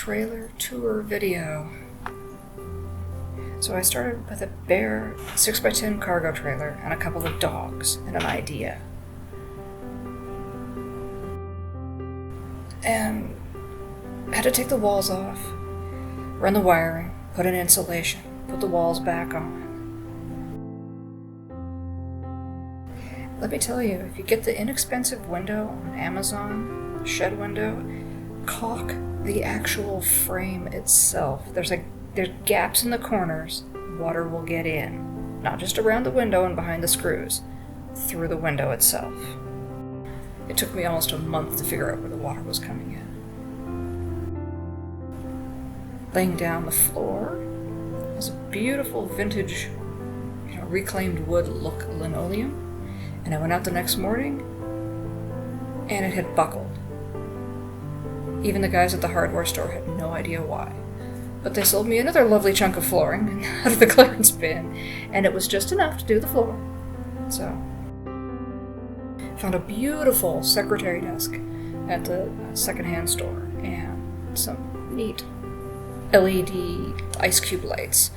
trailer tour video. So I started with a bare 6x10 cargo trailer and a couple of dogs and an idea. And I had to take the walls off, run the wiring, put in insulation, put the walls back on. Let me tell you, if you get the inexpensive window on Amazon, the shed window, caulk the actual frame itself. There's gaps in the corners, water will get in. Not just around the window and behind the screws, through the window itself. It took me almost a month to figure out where the water was coming in. Laying down the floor was a beautiful vintage, reclaimed wood look linoleum. And I went out the next morning, and it had buckled. Even the guys at the hardware store had no idea why. But they sold me another lovely chunk of flooring out of the clearance bin, and it was just enough to do the floor. So, found a beautiful secretary desk at the secondhand store, and some neat LED ice cube lights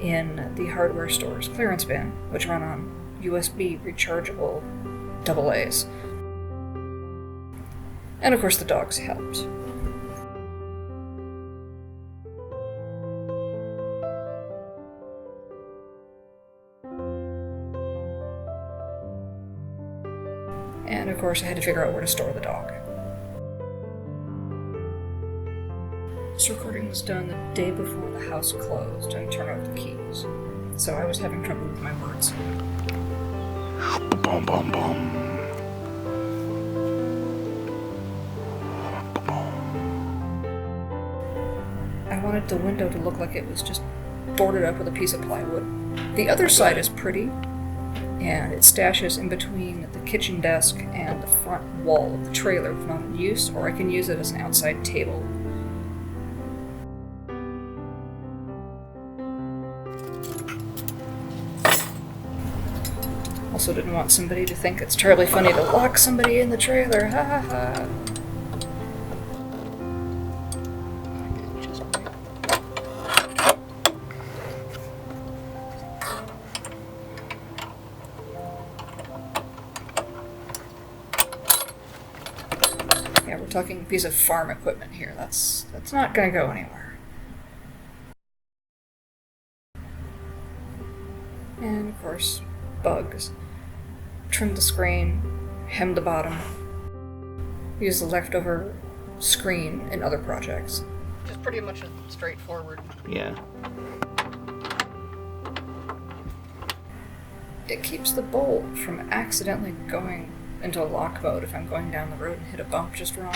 in the hardware store's clearance bin, which run on USB rechargeable AA's. And of course the dogs helped. And of course I had to figure out where to store the dog. This recording was done the day before the house closed and turned over the keys, so I was having trouble with my words. Bum, bum, bum. I wanted the window to look like it was just boarded up with a piece of plywood. The other side is pretty, and it stashes in between the kitchen desk and the front wall of the trailer if not in use, or I can use it as an outside table. Also didn't want somebody to think it's terribly funny to lock somebody in the trailer, ha ha ha. Yeah, we're talking a piece of farm equipment here. That's not gonna go anywhere. And of course, bugs. Trimmed the screen, hemmed the bottom, used the leftover screen in other projects. Just pretty much straightforward. Yeah. It keeps the bolt from accidentally going into lock mode if I'm going down the road and hit a bump just wrong.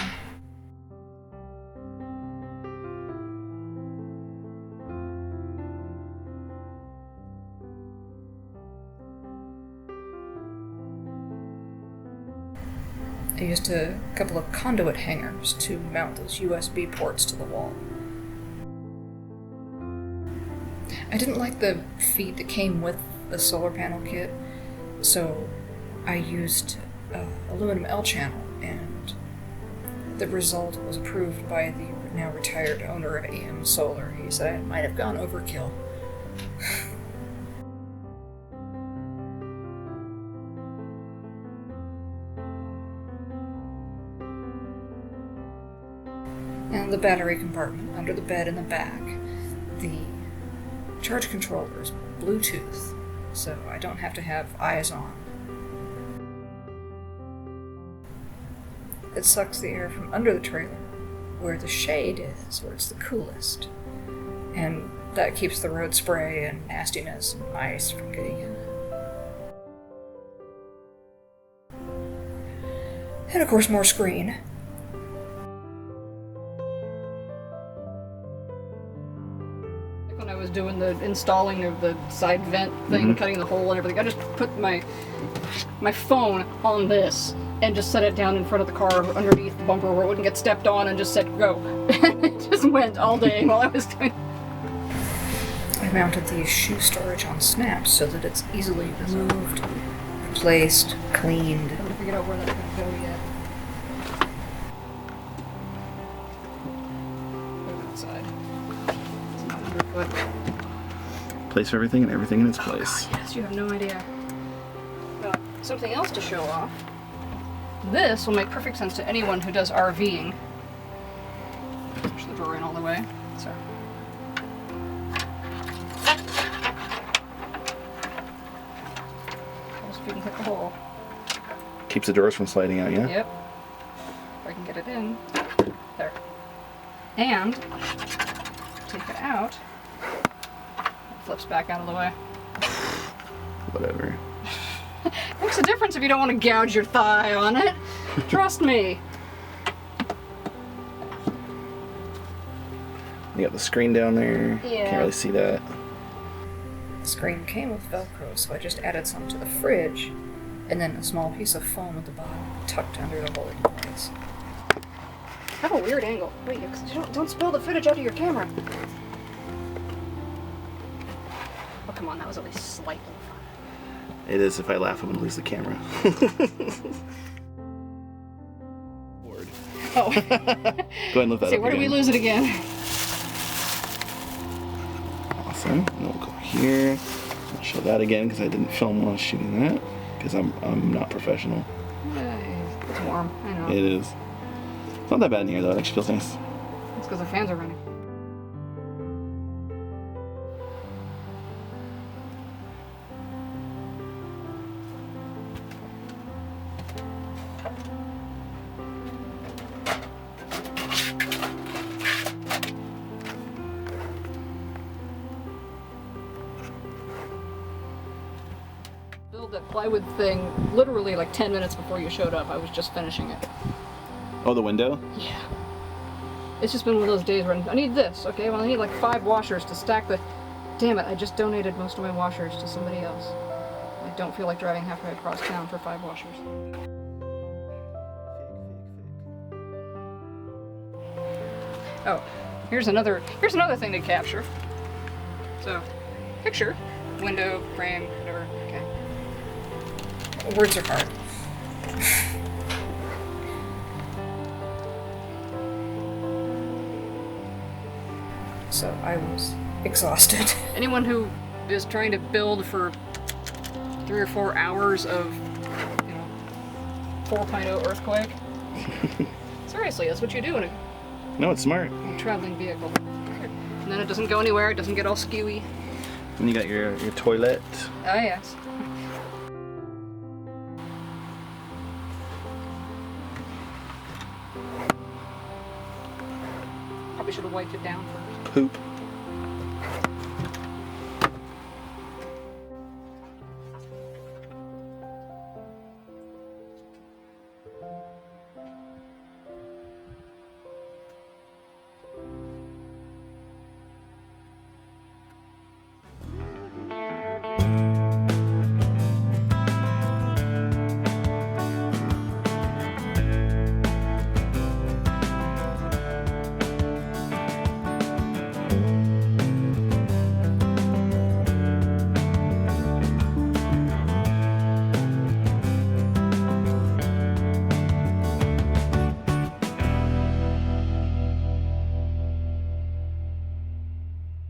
I used a couple of conduit hangers to mount those USB ports to the wall. I didn't like the feet that came with the solar panel kit, so I used aluminum L-channel, and the result was approved by the now retired owner of AM Solar. He said I might have gone overkill. And the battery compartment under the bed in the back. The charge controller is Bluetooth, so I don't have to have eyes on. It sucks the air from under the trailer, where the shade is, where it's the coolest. And that keeps the road spray and nastiness and ice from getting in. And of course more screen. When I was doing the installing of the side vent thing, cutting the hole and everything, I just put my phone on this and just set it down in front of the car underneath the bumper where it wouldn't get stepped on, and just said go. And it just went all day while I was doing it. I mounted the shoe storage on snaps so that it's easily removed, replaced, cleaned. I haven't figured out where that's going to go yet. What? Place for everything and everything in its place. God, yes, you have no idea. Something else to show off. This will make perfect sense to anyone who does RVing. Push the drawer in all the way. So. Just if you can hit the hole. Keeps the drawers from sliding out, yeah? Yep. If I can get it in. There. And take it out. It flips back out of the way. Whatever. Makes a difference if you don't want to gouge your thigh on it. Trust me. You got the screen down there. Yeah. Can't really see that. The screen came with Velcro, so I just added some to the fridge, and then a small piece of foam at the bottom, tucked under the holding points. I have a weird angle. Wait, don't spill the footage out of your camera. Oh, come on, that was at least slightly fun. It is. If I laugh, I'm gonna lose the camera. Oh. Go ahead and lift that See, up where do we again. lose it again? Awesome. And then we'll go here. I'll show that again because I didn't film while I was shooting that because I'm not professional. It's warm, I know. It is. It's not that bad in here though. It actually feels nice. It's because the fans are running. That plywood thing literally like 10 minutes before you showed up. I was just finishing it. Oh, the window? Yeah. It's just been one of those days where I need this. Okay, well I need like 5 washers to stack the... Damn it, I just donated most of my washers to somebody else. I don't feel like driving halfway across town for 5 washers. Oh, here's another thing to capture. So, picture, window, frame, whatever. Okay. Words are hard. So I was exhausted. Anyone who is trying to build for 3 or 4 hours of, 4.0 earthquake. Seriously, that's what you do in a No, it's smart. traveling vehicle. And then it doesn't go anywhere, it doesn't get all skewy. And you got your toilet. Oh yes. Probably should have wiped it down first. Poop.